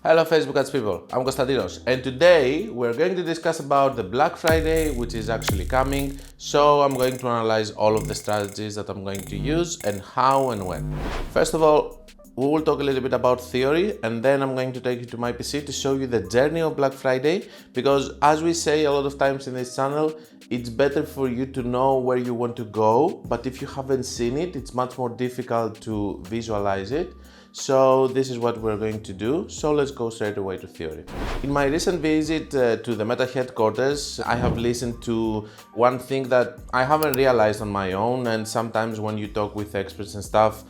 Hello Facebook ads people, I'm Konstantinos and today we're going to discuss about the Black Friday, which is actually coming. So I'm going to analyze all of the strategies that I'm going to use and how and when. First of all, we will talk a little bit about theory and then I'm going to take you to my PC to show you the journey of Black Friday, because as we say a lot of times in this channel, it's better for you to know where you want to go, but if you haven't seen it, it's much more difficult to visualize it. So this is what we're going to do. So let's go straight away to theory. In my recent visit to the Meta headquarters, I have listened to one thing that I haven't realized on my own, and sometimes when you talk with experts and stuff,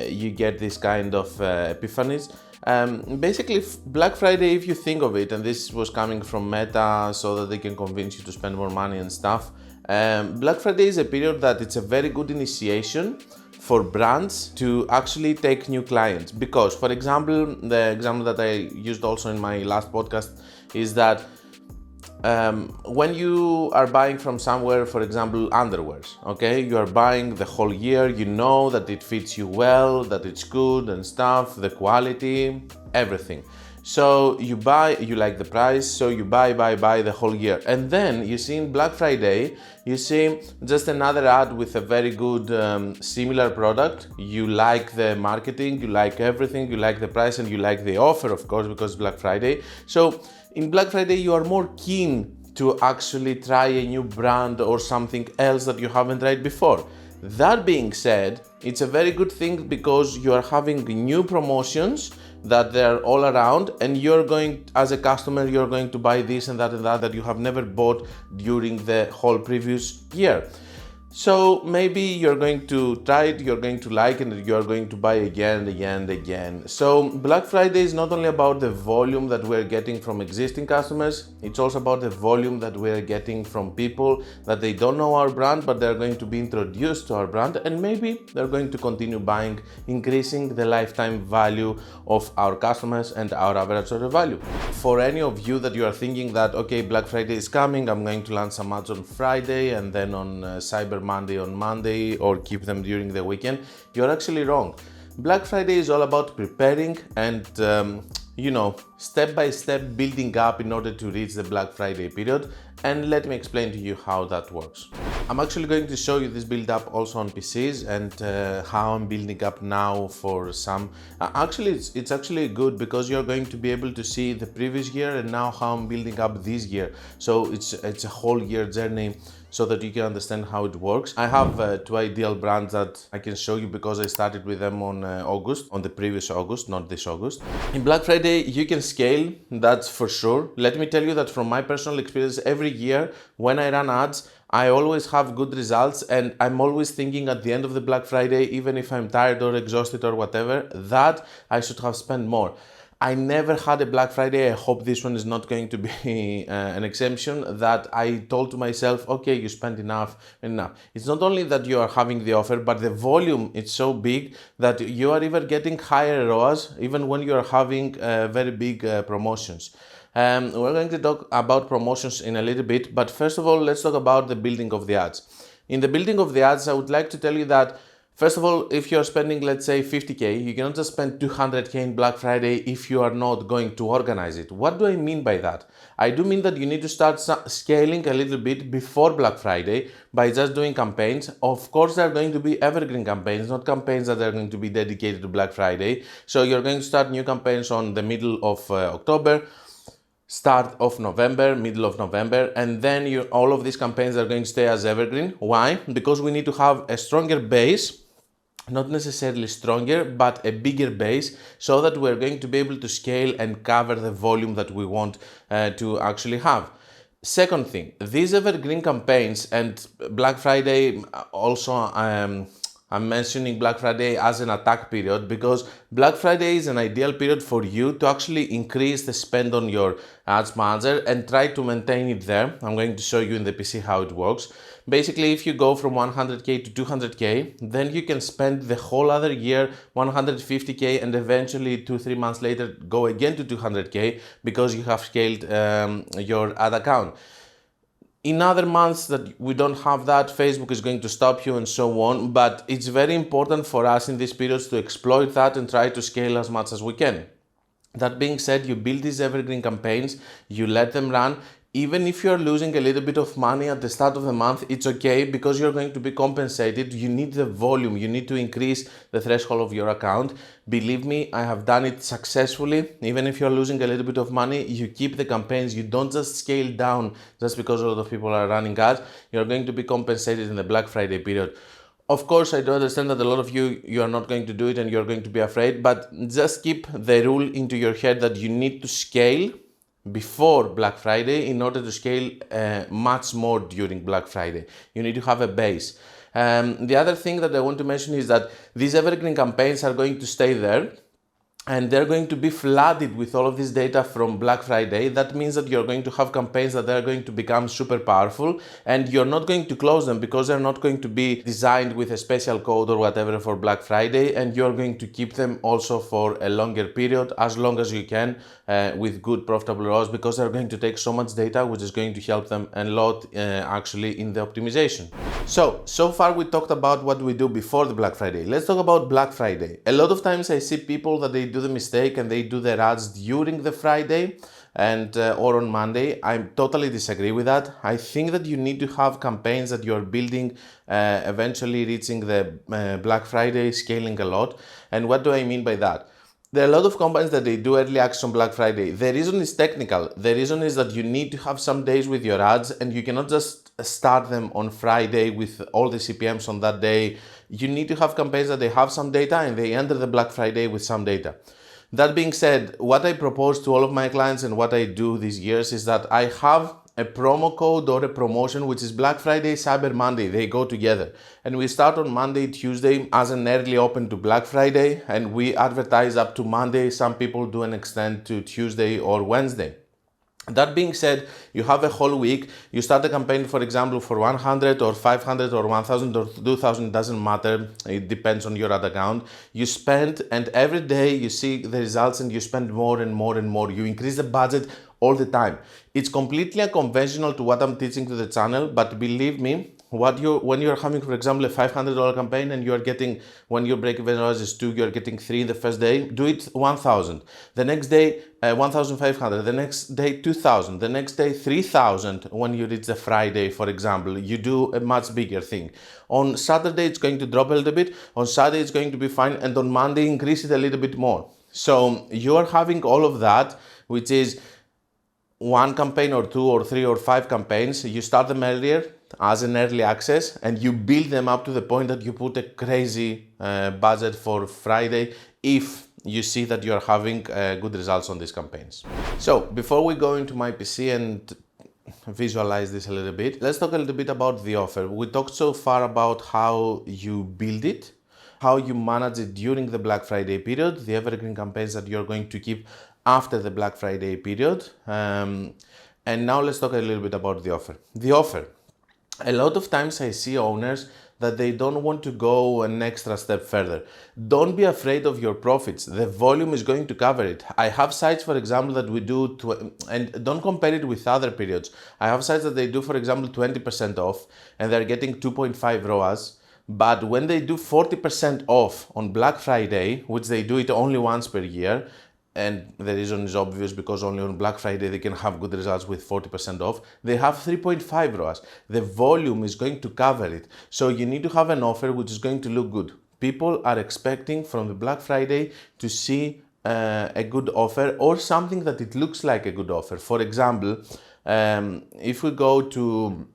you get this kind of epiphanies. Basically, Black Friday, if you think of it, and this was coming from Meta so that they can convince you to spend more money and stuff, Black Friday is a period that it's a very good initiation for brands to actually take new clients. Because, for example, the example that I used also in my last podcast is that when you are buying from somewhere, for example, underwears, okay, you are buying the whole year, you know that it fits you well, that it's good and stuff, the quality, everything. So you buy, you like the price, so you buy the whole year. And then you see in Black Friday, you see just another ad with a very good similar product. You like the marketing, you like everything, you like the price, and you like the offer, of course, because Black Friday. So in Black Friday, you are more keen to actually try a new brand or something else that you haven't tried before. That being said, it's a very good thing because you are having new promotions that they're all around, and you're going, as a customer, you're going to buy this and that you have never bought during the whole previous year. So maybe you're going to try it, you're going to like it, and you're going to buy again and again. So Black Friday is not only about the volume that we're getting from existing customers, it's also about the volume that we're getting from people that they don't know our brand, but they're going to be introduced to our brand, and maybe they're going to continue buying, increasing the lifetime value of our customers and our average order value. For any of you that you are thinking that, okay, Black Friday is coming, I'm going to launch some ads on Friday and then on Cyber Monday on Monday, or keep them during the weekend, you're actually wrong. Black Friday is all about preparing and step by step building up in order to reach the Black Friday period. And let me explain to you how that works. I'm actually going to show you this build up also on PCs and how I'm building up now for some. Actually, it's actually good because you're going to be able to see the previous year and now how I'm building up this year. So it's a whole year journey so that you can understand how it works. I have two ideal brands that I can show you because I started with them on the previous August, not this August. In Black Friday, you can scale, that's for sure. Let me tell you that from my personal experience, every year when I run ads, I always have good results, and I'm always thinking at the end of the Black Friday, even if I'm tired or exhausted or whatever, that I should have spent more. I never had a Black Friday, I hope this one is not going to be an exemption, that I told to myself, okay, you spent enough. It's not only that you are having the offer, but the volume is so big that you are even getting higher ROAS even when you are having very big promotions. We're going to talk about promotions in a little bit, but first of all, let's talk about the building of the ads. In the building of the ads, I would like to tell you that first of all, if you're spending, let's say 50K, you cannot just spend 200K in Black Friday if you are not going to organize it. What do I mean by that? I do mean that you need to start scaling a little bit before Black Friday by just doing campaigns. Of course, there are going to be evergreen campaigns, not campaigns that are going to be dedicated to Black Friday. So you're going to start new campaigns on the middle of October, start of November, middle of November, and then all of these campaigns are going to stay as evergreen. Why? Because we need to have a stronger base, not necessarily stronger, but a bigger base, so that we're going to be able to scale and cover the volume that we want to actually have. Second thing, these evergreen campaigns and Black Friday also, I'm mentioning Black Friday as an attack period because Black Friday is an ideal period for you to actually increase the spend on your ads manager and try to maintain it there. I'm going to show you in the PC how it works. Basically, if you go from 100K to 200K, then you can spend the whole other year 150K and eventually 2-3 months later go again to 200K because you have scaled your ad account. In other months that we don't have that, Facebook is going to stop you and so on, but it's very important for us in these periods to exploit that and try to scale as much as we can. That being said, you build these evergreen campaigns, you let them run. Even if you're losing a little bit of money at the start of the month, it's okay because you're going to be compensated. You need the volume, you need to increase the threshold of your account. Believe me, I have done it successfully. Even if you're losing a little bit of money, you keep the campaigns. You don't just scale down just because a lot of people are running ads. You're going to be compensated in the Black Friday period. Of course, I do understand that a lot of you are not going to do it and you're going to be afraid, but just keep the rule into your head that you need to scale before Black Friday in order to scale much more during Black Friday. You need to have a base. The other thing that I want to mention is that these evergreen campaigns are going to stay there, and they're going to be flooded with all of this data from Black Friday. That means that you're going to have campaigns that are going to become super powerful, and you're not going to close them because they're not going to be designed with a special code or whatever for Black Friday, and you're going to keep them also for a longer period, as long as you can, with good profitable ROAS, because they're going to take so much data, which is going to help them a lot actually in the optimization. So far we talked about what we do before the Black Friday. Let's talk about Black Friday. A lot of times I see people that they do the mistake and they do their ads during the Friday and or on Monday. I totally disagree with that. I think that you need to have campaigns that you're building, eventually reaching the Black Friday, scaling a lot. And what do I mean by that? There are a lot of companies that they do early access on Black Friday. The reason is technical. The reason is that you need to have some days with your ads and you cannot just start them on Friday with all the CPMs on that day. You need to have campaigns that they have some data and they enter the Black Friday with some data. That being said, what I propose to all of my clients and what I do these years is that I have a promo code or a promotion which is Black Friday, Cyber Monday. They go together. And we start on Monday, Tuesday as an early open to Black Friday, and we advertise up to Monday. Some people do an extend to Tuesday or Wednesday. That being said, you have a whole week. You start a campaign, for example, for 100 or 500 or 1000 or 2000, doesn't matter. It depends on your ad account. You spend, and every day you see the results and you spend more and more and more. You increase the budget all the time. It's completely unconventional to what I'm teaching to the channel, but believe me, when you're having, for example, a $500 campaign and you're getting, when your break-even ROAS is 2, you're getting 3 the first day, do it 1,000. The next day, 1,500. The next day, 2,000. The next day, 3,000. When you reach the Friday, for example, you do a much bigger thing. On Saturday, it's going to drop a little bit. On Saturday, it's going to be fine. And on Monday, increase it a little bit more. So you're having all of that, which is one campaign or 2 or 3 or 5 campaigns. You start them earlier as an early access and you build them up to the point that you put a crazy budget for Friday if you see that you're having good results on these campaigns. So before we go into my PC and visualize this a little bit, let's talk a little bit about the offer. We talked so far about how you build it, how you manage it during the Black Friday period, the evergreen campaigns that you're going to keep after the Black Friday period. And now let's talk a little bit about the offer. The offer. A lot of times I see owners that they don't want to go an extra step further. Don't be afraid of your profits. The volume is going to cover it. I have sites, for example, that we do, and don't compare it with other periods. I have sites that they do, for example, 20% off and they're getting 2.5 ROAS. But when they do 40% off on Black Friday, which they do it only once per year, and the reason is obvious because only on Black Friday they can have good results with 40% off, they have 3.5 ROAS. The volume is going to cover it. So you need to have an offer which is going to look good. People are expecting from the Black Friday to see a good offer or something that it looks like a good offer. For example, if we go to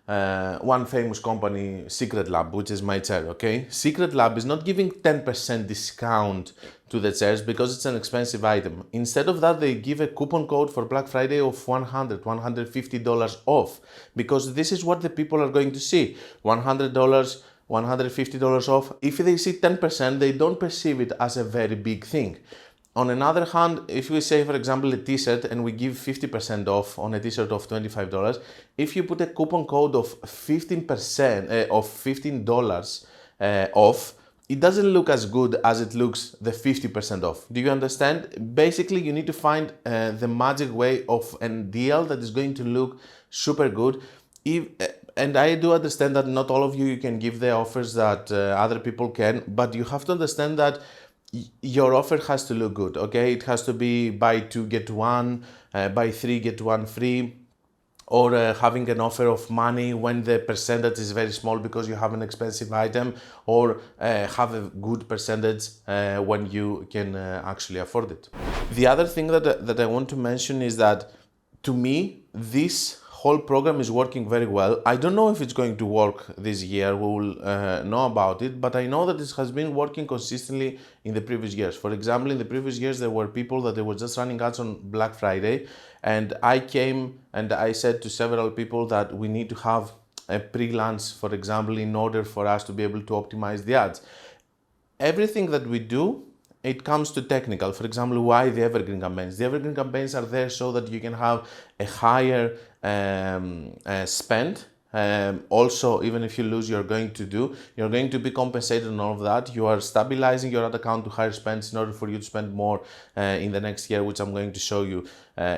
one famous company, Secret Lab, which is my chair, okay? Secret Lab is not giving 10% discount to the chairs because it's an expensive item. Instead of that, they give a coupon code for Black Friday of $100, $150 off, because this is what the people are going to see. $100, $150 off. If they see 10%, they don't perceive it as a very big thing. On another hand, if we say, for example, a t-shirt and we give 50% off on a t-shirt of $25, if you put a coupon code of 15% of $15 off, it doesn't look as good as it looks the 50% off. Do you understand? Basically, you need to find the magic way of a deal that is going to look super good. And I do understand that not all of you can give the offers that other people can, but you have to understand that your offer has to look good, okay? It has to be buy two, get one, buy three, get one free, or having an offer of money when the percentage is very small because you have an expensive item, or have a good percentage when you can actually afford it. The other thing that I want to mention is that, to me, this whole program is working very well. I don't know if it's going to work this year, we will know about it, but I know that it has been working consistently in the previous years. For example, in the previous years, there were people that they were just running ads on Black Friday, and I came and I said to several people that we need to have a pre-launch, for example, in order for us to be able to optimize the ads. Everything that we do, it comes to technical. For example, why the evergreen campaigns? The evergreen campaigns are there so that you can have a higher spend. Also, even if you lose, you're going to be compensated on all of that. You are stabilizing your ad account to higher spends in order for you to spend more in the next year, which I'm going to show you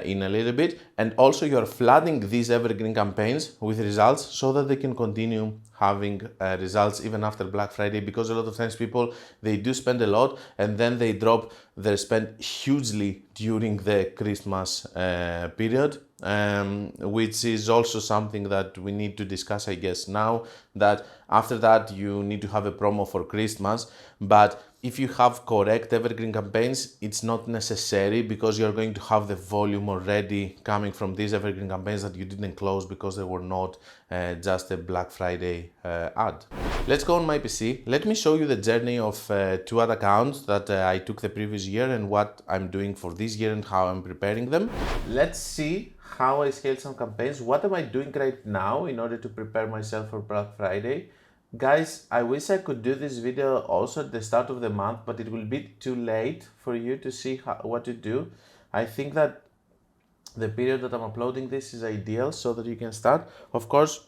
in a little bit. And also, you're flooding these evergreen campaigns with results so that they can continue having results even after Black Friday, because a lot of times people, they do spend a lot and then they drop their spend hugely during the Christmas period, which is also something that we need to discuss, I guess, now, that after that you need to have a promo for Christmas. But if you have correct evergreen campaigns, it's not necessary, because you're going to have the volume already coming from these evergreen campaigns that you didn't close because they were not just a Black Friday ad. Let's go on my PC. Let me show you the journey of two ad accounts that I took the previous year and what I'm doing for this year and how I'm preparing them. Let's see how I scale some campaigns. What am I doing right now in order to prepare myself for Black Friday? Guys, I wish I could do this video also at the start of the month, but it will be too late for you to see what to do. I think that the period that I'm uploading this is ideal so that you can start. Of course,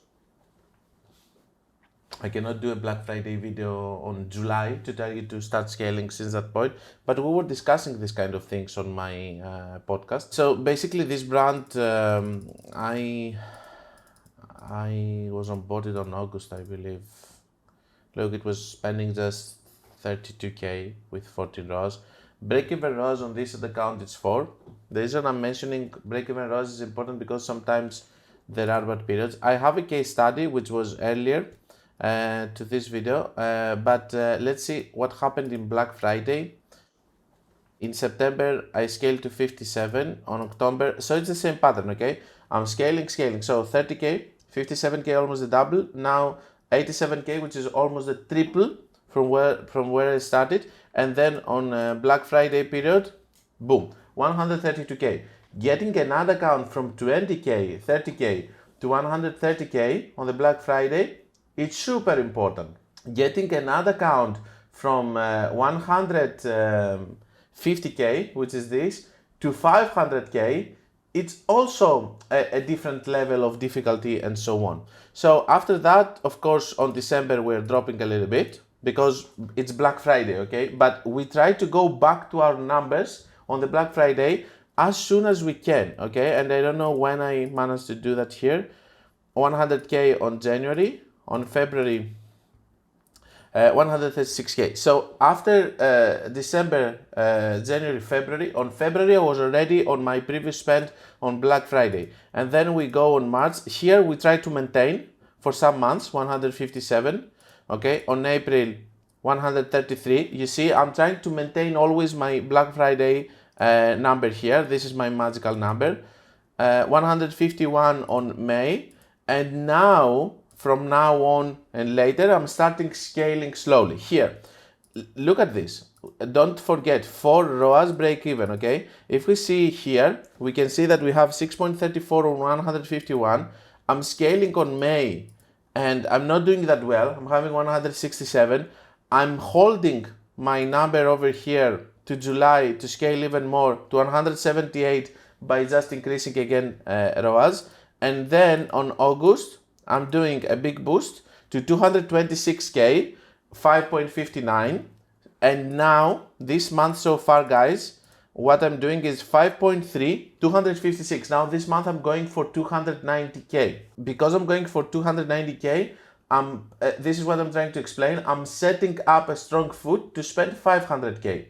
I cannot do a Black Friday video on July to tell you to start scaling since that point, but we were discussing this kind of things on my podcast. So basically, this brand, I was onboarded on August, I believe. Look, it was spending just 32k with 14 ROAS. Break-even ROAS on this account is 4. The reason I'm mentioning break-even ROAS is important because sometimes there are bad periods. I have a case study which was earlier to this video, but let's see what happened in Black Friday. In September, I scaled to 57. On October, so it's the same pattern, okay? I'm scaling. So 30k, 57k, almost the double. Now 87k, which is almost the triple from where I started. And then on Black Friday period, boom, 132k. Getting an ad account from 20k, 30k to 130k on the Black Friday, it's super important. Getting an ad account from 150k, which is this, to 500k, it's also a different level of difficulty and so on. So after that, of course, on December, we're dropping a little bit because it's Black Friday, okay? But we try to go back to our numbers on the Black Friday as soon as we can, okay? And I don't know when I managed to do that here. 100k on January, on February, 136k. So after December, January, February, on February I was already on my previous spend on Black Friday. And then we go on March. Here we try to maintain for some months, 157. Okay, on April, 133. You see, I'm trying to maintain always my Black Friday number here. This is my magical number. 151 on May. And now, from now on and later, I'm starting scaling slowly. Here, look at this. Don't forget, 4 ROAS break even, okay? If we see here, we can see that we have 6.34 on 151. I'm scaling on May, and I'm not doing that well. I'm having 167. I'm holding my number over here to July to scale even more to 178 by just increasing again ROAS. And then on August, I'm doing a big boost to 226k, 5.59. And now, this month so far, guys, what I'm doing is 5.3, 256. Now, this month I'm going for 290k. Because I'm going for 290k, this is what I'm trying to explain. I'm setting up a strong foot to spend 500k.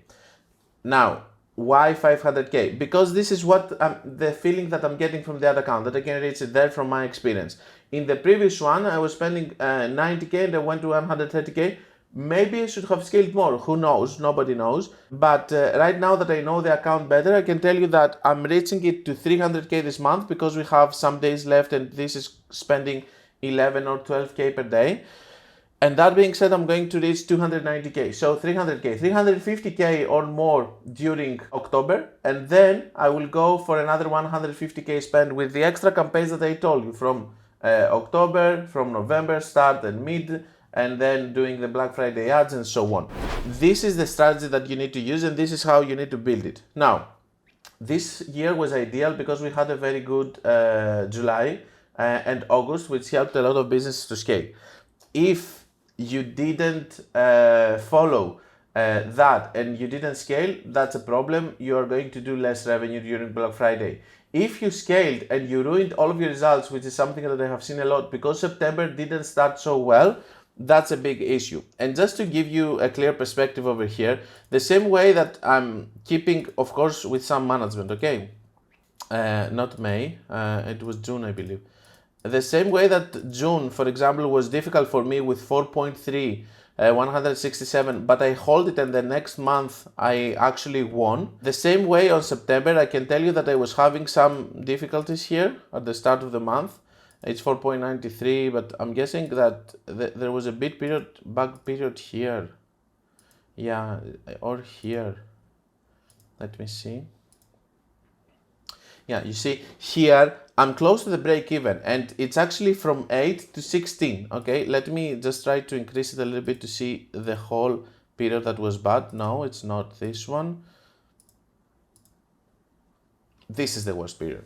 Now, why 500k? Because this is what the feeling that I'm getting from the other account, that I can reach it there from my experience. In the previous one, I was spending 90k and I went to 130k. Maybe I should have scaled more. Who knows? Nobody knows. But right now that I know the account better, I can tell you that I'm reaching it to 300k this month because we have some days left and this is spending 11 or 12k per day. And that being said, I'm going to reach 290k, so 300k, 350k or more during October, and then I will go for another 150k spend with the extra campaigns that I told you from October, from November, start and mid, and then doing the Black Friday ads and so on. This is the strategy that you need to use, and this is how you need to build it. Now, this year was ideal because we had a very good July and August, which helped a lot of businesses to scale. If you didn't follow that and you didn't scale, that's a problem. You are going to do less revenue during Black Friday. If you scaled and you ruined all of your results, which is something that I have seen a lot, because September didn't start so well, that's a big issue. And just to give you a clear perspective over here, the same way that I'm keeping, of course, with some management, okay? Not May, it was June, I believe. The same way that June, for example, was difficult for me with 4.3, 167, but I hold it and the next month I actually won. The same way on September, I can tell you that I was having some difficulties here at the start of the month. It's 4.93, but I'm guessing that there was a big bug period here. Yeah, or here. Let me see. Yeah, you see here, I'm close to the break even and it's actually from 8 to 16, okay? Let me just try to increase it a little bit to see the whole period that was bad. No, it's not this one. This is the worst period.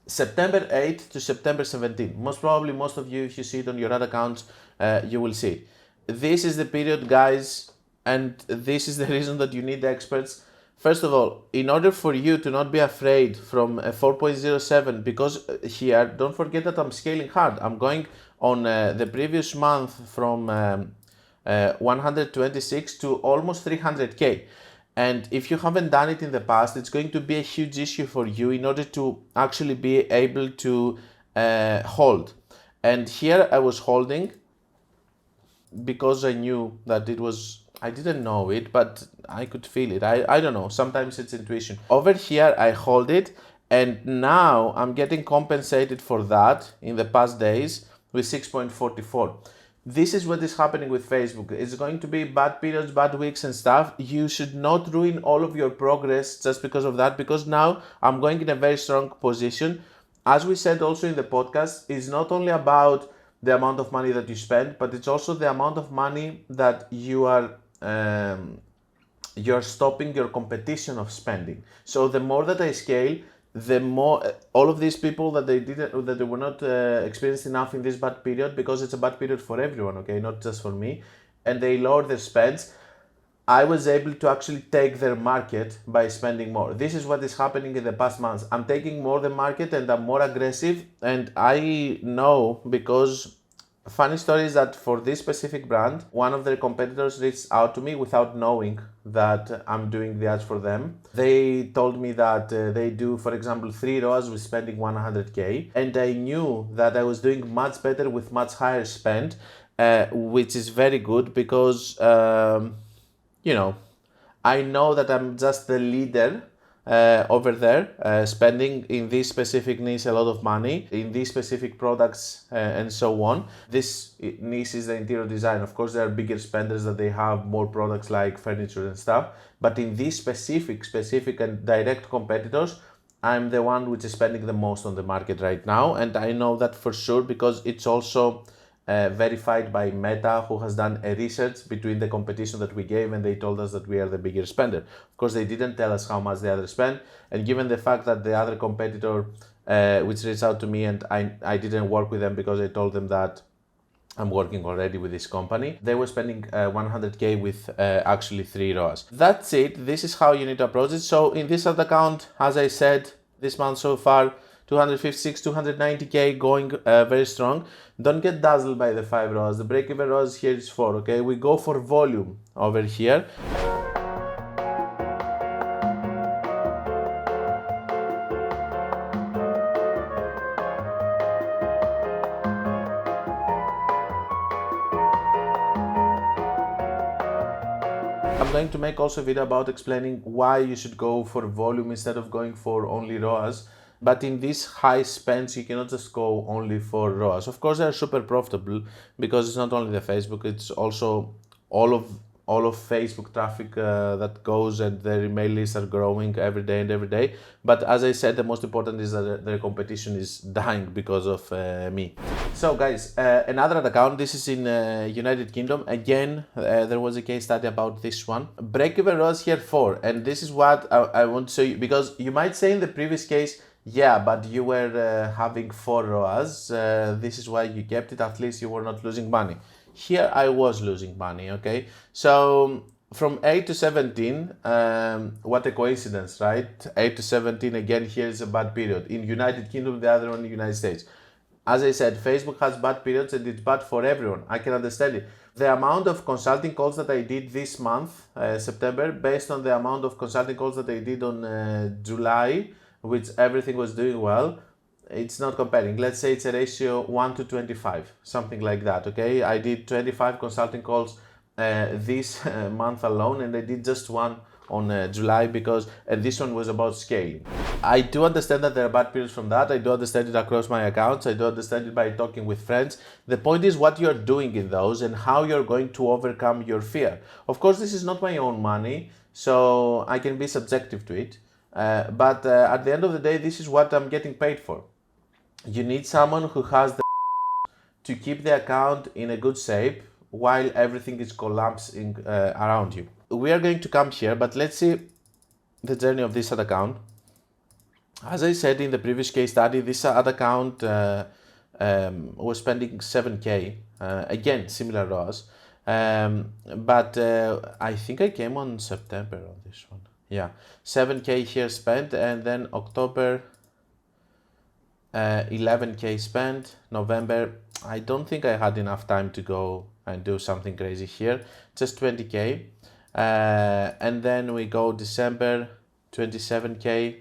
September 8 to September 17. Most probably, most of you, if you see it on your other accounts, you will see it. This is the period, guys, and this is the reason that you need experts. First of all, in order for you to not be afraid from a 4.07, because here, don't forget that I'm scaling hard. I'm going on the previous month from 126 to almost 300k. And if you haven't done it in the past, it's going to be a huge issue for you in order to actually be able to hold. And here I was holding because I knew that it was, I didn't know it, but I could feel it. I don't know, sometimes it's intuition. Over here, I hold it, and now I'm getting compensated for that in the past days with 6.44. This is what is happening with Facebook. It's going to be bad periods, bad weeks and stuff. You should not ruin all of your progress just because of that, because now I'm going in a very strong position. As we said also in the podcast, it's not only about the amount of money that you spend, but it's also the amount of money that you're stopping your competition of spending. So the more that I scale, the more all of these people that they were not experienced enough in this bad period, because it's a bad period for everyone, okay, not just for me, and they lowered their spends, I was able to actually take their market by spending more. This is what is happening in the past months. I'm taking more the market and I'm more aggressive, and I know, because funny story is that for this specific brand, one of their competitors reached out to me without knowing that I'm doing the ads for them. They told me that they do, for example, 3 ROAS with spending 100k, and I knew that I was doing much better with much higher spend, which is very good because I know that I'm just the leader over there, spending in this specific niche a lot of money, in these specific products and so on. This niche is the interior design. Of course, there are bigger spenders that they have more products like furniture and stuff. But in these specific and direct competitors, I'm the one which is spending the most on the market right now. And I know that for sure because it's also verified by Meta, who has done a research between the competition that we gave, and they told us that we are the bigger spender. Of course, they didn't tell us how much the other spent, and given the fact that the other competitor which reached out to me, and I didn't work with them because I told them that I'm working already with this company, they were spending 100k with actually 3 ROAS. That's it. This is how you need to approach it. So in this ad account, as I said, this month so far, 256, 290k, going very strong. Don't get dazzled by the 5 ROAS. The break-even ROAS here is 4, okay? We go for volume over here. going to make also a video about explaining why you should go for volume instead of going for only ROAS. But in these high spends, you cannot just go only for ROAS. Of course, they are super profitable because it's not only the Facebook, it's also all of Facebook traffic that goes, and their email lists are growing every day and every day. But as I said, the most important is that their competition is dying because of me. So guys, another account, this is in United Kingdom. Again, there was a case study about this one. Break-even ROAS here 4, and this is what I want to show you, because you might say in the previous case, yeah, but you were having 4 ROAS, this is why you kept it, at least you were not losing money. Here I was losing money, okay? So from 8 to 17, what a coincidence, right? 8 to 17, again, here is a bad period. In United Kingdom, the other one in the United States. As I said, Facebook has bad periods and it's bad for everyone. I can understand it. The amount of consulting calls that I did this month, September, based on the amount of consulting calls that I did on July, which everything was doing well, it's not comparing. Let's say it's a ratio 1 to 25, something like that, okay? I did 25 consulting calls this month alone, and I did just one on July because this one was about scaling. I do understand that there are bad periods from that. I do understand it across my accounts. I do understand it by talking with friends. The point is what you're doing in those and how you're going to overcome your fear. Of course, this is not my own money, so I can be subjective to it. But at the end of the day, this is what I'm getting paid for. You need someone who has the to keep the account in a good shape while everything is collapsing around you. We are going to come here, but let's see the journey of this ad account. As I said in the previous case study, this ad account was spending 7K, again, similar ROAS, but I think I came on September on this one. Yeah, 7K here spent, and then October, 11K spent. November, I don't think I had enough time to go and do something crazy here, just 20K. And then we go December, 27K,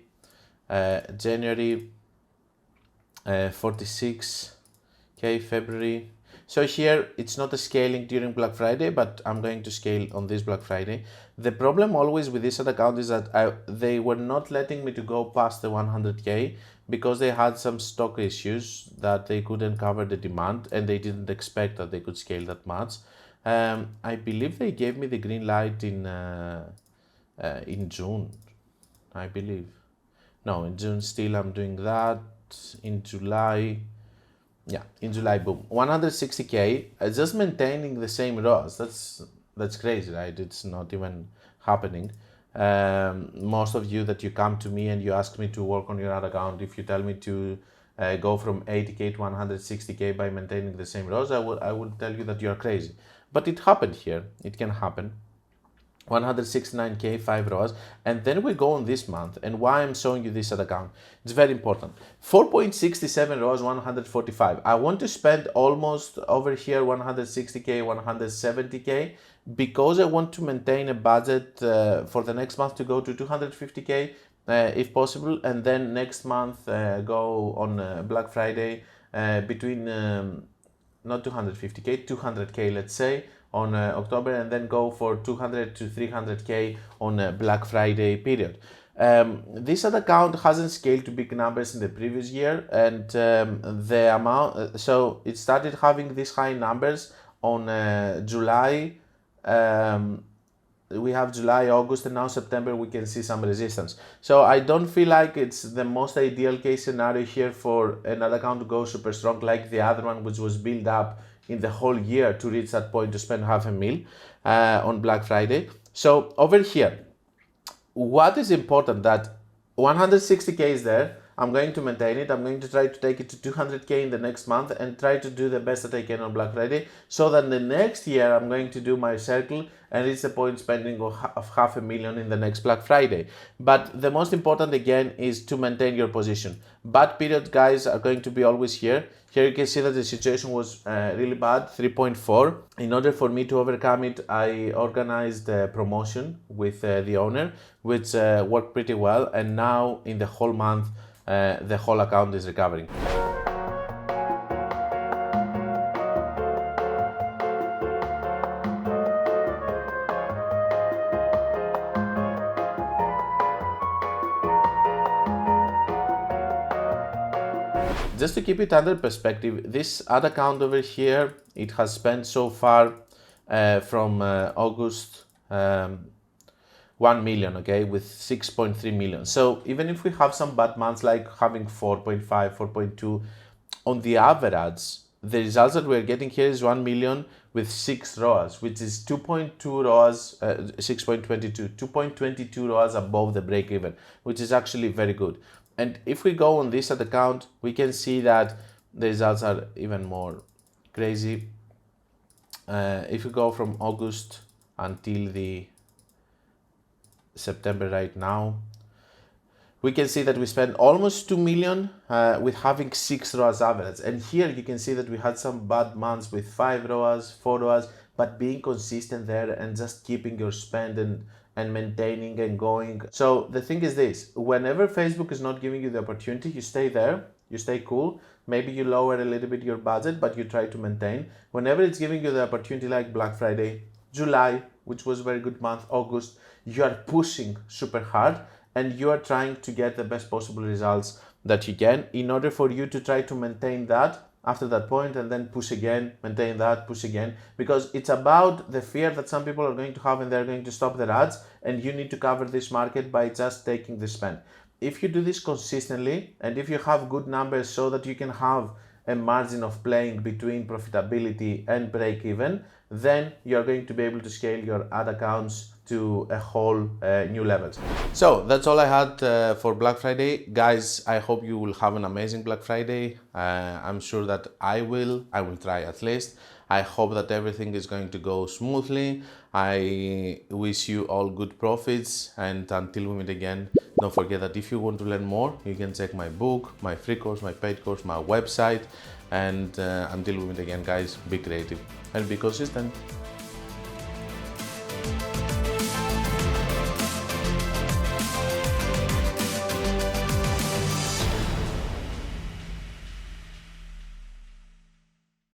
January, 46K, February. So here it's not a scaling during Black Friday, but I'm going to scale on this Black Friday. The problem always with this ad account is that they were not letting me to go past the 100K because they had some stock issues that they couldn't cover the demand, and they didn't expect that they could scale that much. I believe they gave me the green light in June, I believe. No, in June still I'm doing that. In July, yeah, in July, boom, 160K, just maintaining the same ROAS. That's crazy, right? It's not even happening. Most of you that you come to me and you ask me to work on your ad account, if you tell me to go from 80K to 160K by maintaining the same ROAS, I would tell you that you are crazy. But it happened here. It can happen. 169K, 5 ROAS, and then we go on this month, and why I'm showing you this ad account, it's very important. 4.67 ROAS, 145. I want to spend almost over here 160K, 170K, because I want to maintain a budget for the next month to go to 250K if possible, and then next month go on Black Friday between not 250K, 200K, let's say, on October, and then go for 200 to 300K on Black Friday period. This ad account hasn't scaled to big numbers in the previous year, and the amount, so it started having these high numbers on July. We have July, August, and now September we can see some resistance. So I don't feel like it's the most ideal case scenario here for another account to go super strong like the other one, which was built up in the whole year to reach that point to spend $500,000 on Black Friday. So over here, what is important that 160K is there. I'm going to maintain it. I'm going to try to take it to 200K in the next month and try to do the best that I can on Black Friday, so that the next year I'm going to do my circle and reach the point spending of $500,000 in the next Black Friday. But the most important again is to maintain your position. Bad period, guys, are going to be always here. Here you can see that the situation was really bad, 3.4. In order for me to overcome it, I organized a promotion with the owner, which worked pretty well. And now in the whole month, the whole account is recovering. Just to keep it under perspective, this ad account over here, it has spent so far from August 1 million, okay, with 6.3 million. So even if we have some bad months like having 4.5, 4.2, on the average, the results that we're getting here is 1 million with 6 ROAS, which is 2.2 ROAS, 6.22, 2.22 ROAS above the break even, which is actually very good. And if we go on this ad account, we can see that the results are even more crazy. If we go from August until the September right now, we can see that we spent almost 2 million with having 6 ROAS average. And here you can see that we had some bad months with 5 ROAS, 4 ROAS, but being consistent there and just keeping your spend and maintaining and going. So the thing is this, whenever Facebook is not giving you the opportunity, you stay there, you stay cool. Maybe you lower a little bit your budget, but you try to maintain. Whenever it's giving you the opportunity like Black Friday, July, which was a very good month, August, you are pushing super hard and you are trying to get the best possible results that you can in order for you to try to maintain that after that point and then push again, maintain that, push again, because it's about the fear that some people are going to have and they're going to stop their ads, and you need to cover this market by just taking the spend. If you do this consistently and if you have good numbers so that you can have a margin of playing between profitability and break even, then you're going to be able to scale your ad accounts to a whole new levels. So that's all I had for Black Friday. Guys, I hope you will have an amazing Black Friday. I'm sure that I will try at least. I hope that everything is going to go smoothly. I wish you all good profits, and until we meet again, don't forget that if you want to learn more, you can check my book, my free course, my paid course, my website, and until we meet again, guys, be creative and be consistent.